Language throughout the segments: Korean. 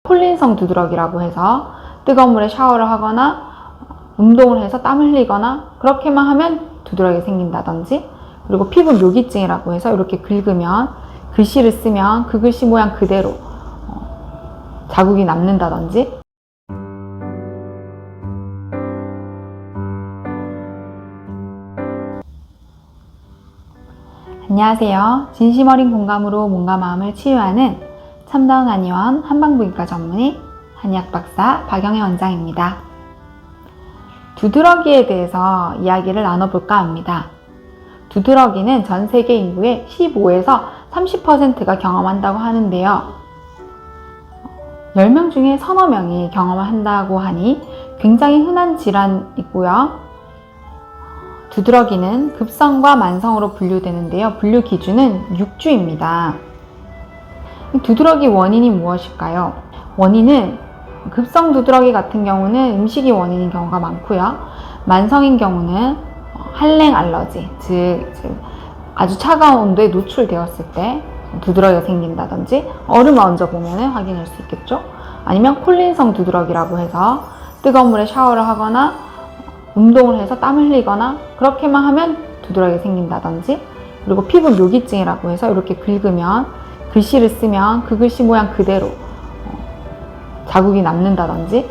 콜린성 두드러기라고 해서 뜨거운 물에 샤워를 하거나 운동을 해서 땀 흘리거나 그렇게만 하면 두드러기 생긴다든지, 그리고 피부 묘기증이라고 해서 이렇게 긁으면 글씨를 쓰면 그 글씨 모양 그대로 자국이 남는다든지. 안녕하세요. 진심 어린 공감으로 몸과 마음을 치유하는 참다운 한의원 한방부인과 전문의 한의학 박사 박영애 원장입니다. 두드러기에 대해서 이야기를 나눠볼까 합니다. 두드러기는 전 세계 인구의 15에서 30%가 경험한다고 하는데요. 10명 중에 서너 명이 경험을 한다고 하니 굉장히 흔한 질환이고요. 두드러기는 급성과 만성으로 분류되는데요. 분류 기준은 6주입니다. 두드러기 원인이 무엇일까요? 원인은 급성 두드러기 같은 경우는 음식이 원인인 경우가 많고요. 만성인 경우는 한랭 알러지, 즉 아주 차가운 온도에 노출되었을 때 두드러기가 생긴다든지, 얼음을 얹어보면 확인할 수 있겠죠. 아니면 콜린성 두드러기라고 해서 뜨거운 물에 샤워를 하거나 운동을 해서 땀 흘리거나 그렇게만 하면 두드러기가 생긴다든지, 그리고 피부 묘기증이라고 해서 이렇게 긁으면 글씨를 쓰면 그 글씨 모양 그대로 자국이 남는다든지,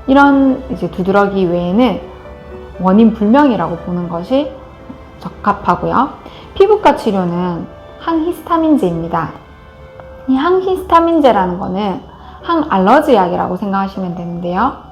이런 이제 두드러기 외에는 원인 불명이라고 보는 것이 적합하고요. 피부과 치료는 항히스타민제입니다. 이 항히스타민제라는 거는 항알러지 약이라고 생각하시면 되는데요.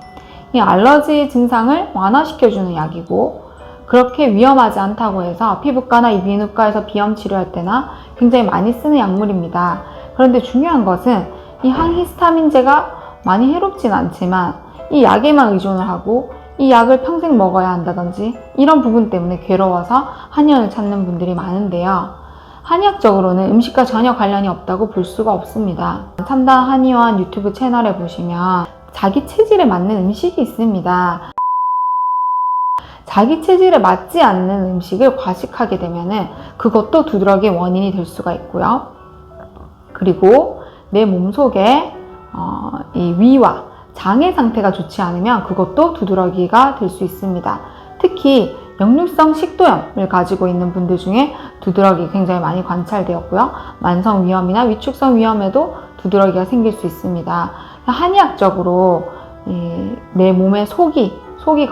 이 알러지 증상을 완화시켜주는 약이고, 그렇게 위험하지 않다고 해서 피부과나 이비인후과에서 비염 치료할 때나 굉장히 많이 쓰는 약물입니다. 그런데 중요한 것은 이 항히스타민제가 많이 해롭진 않지만 이 약에만 의존을 하고 이 약을 평생 먹어야 한다든지, 이런 부분 때문에 괴로워서 한의원을 찾는 분들이 많은데요. 한의학적으로는 음식과 전혀 관련이 없다고 볼 수가 없습니다. 참다운 한의원 유튜브 채널에 보시면 자기 체질에 맞는 음식이 있습니다. 자기 체질에 맞지 않는 음식을 과식하게 되면 그것도 두드러기의 원인이 될 수가 있고요. 그리고 내 몸속에 이 위와 장의 상태가 좋지 않으면 그것도 두드러기가 될 수 있습니다. 특히 역류성 식도염을 가지고 있는 분들 중에 두드러기 굉장히 많이 관찰되었고요. 만성 위염이나 위축성 위염에도 두드러기가 생길 수 있습니다. 한의학적으로 내 몸의 속이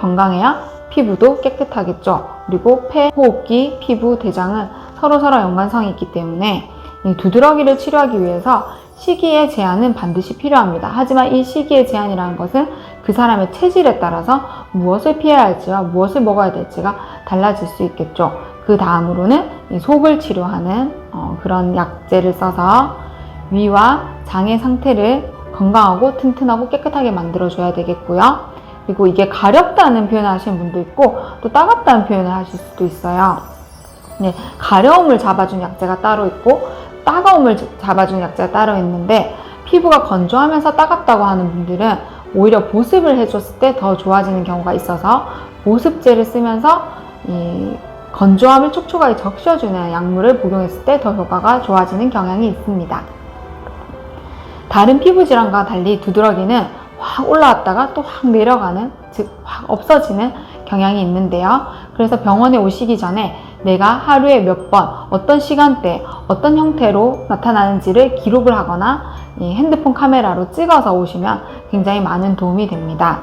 건강해야 피부도 깨끗하겠죠. 그리고 폐, 호흡기, 피부, 대장은 서로서로 연관성이 있기 때문에 이 두드러기를 치료하기 위해서 식이의 제한은 반드시 필요합니다. 하지만 이 식이의 제한이라는 것은 그 사람의 체질에 따라서 무엇을 피해야 할지와 무엇을 먹어야 될지가 달라질 수 있겠죠. 그 다음으로는 이 속을 치료하는 그런 약재를 써서 위와 장의 상태를 건강하고 튼튼하고 깨끗하게 만들어줘야 되겠고요. 그리고 이게 가렵다는 표현을 하시는 분도 있고 또 따갑다는 표현을 하실 수도 있어요. 네, 가려움을 잡아준 약재가 따로 있고 따가움을 잡아준 약재가 따로 있는데, 피부가 건조하면서 따갑다고 하는 분들은 오히려 보습을 해줬을 때 더 좋아지는 경우가 있어서 보습제를 쓰면서 이 건조함을 촉촉하게 적셔주는 약물을 복용했을 때 더 효과가 좋아지는 경향이 있습니다. 다른 피부 질환과 달리 두드러기는 확 올라왔다가 또 확 내려가는, 즉 확 없어지는 경향이 있는데요. 그래서 병원에 오시기 전에 내가 하루에 몇 번, 어떤 시간대, 어떤 형태로 나타나는지를 기록을 하거나 이 핸드폰 카메라로 찍어서 오시면 굉장히 많은 도움이 됩니다.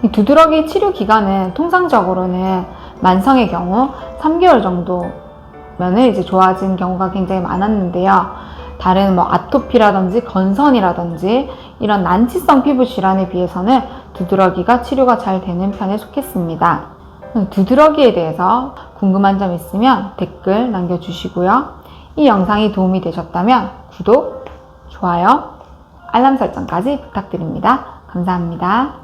이 두드러기 치료 기간은 통상적으로는 만성의 경우 3개월 정도면 이제 좋아진 경우가 굉장히 많았는데요. 다른 아토피라든지 건선이라든지 이런 난치성 피부 질환에 비해서는 두드러기가 치료가 잘 되는 편에 속했습니다. 두드러기에 대해서 궁금한 점 있으면 댓글 남겨주시고요. 이 영상이 도움이 되셨다면 구독, 좋아요, 알람 설정까지 부탁드립니다. 감사합니다.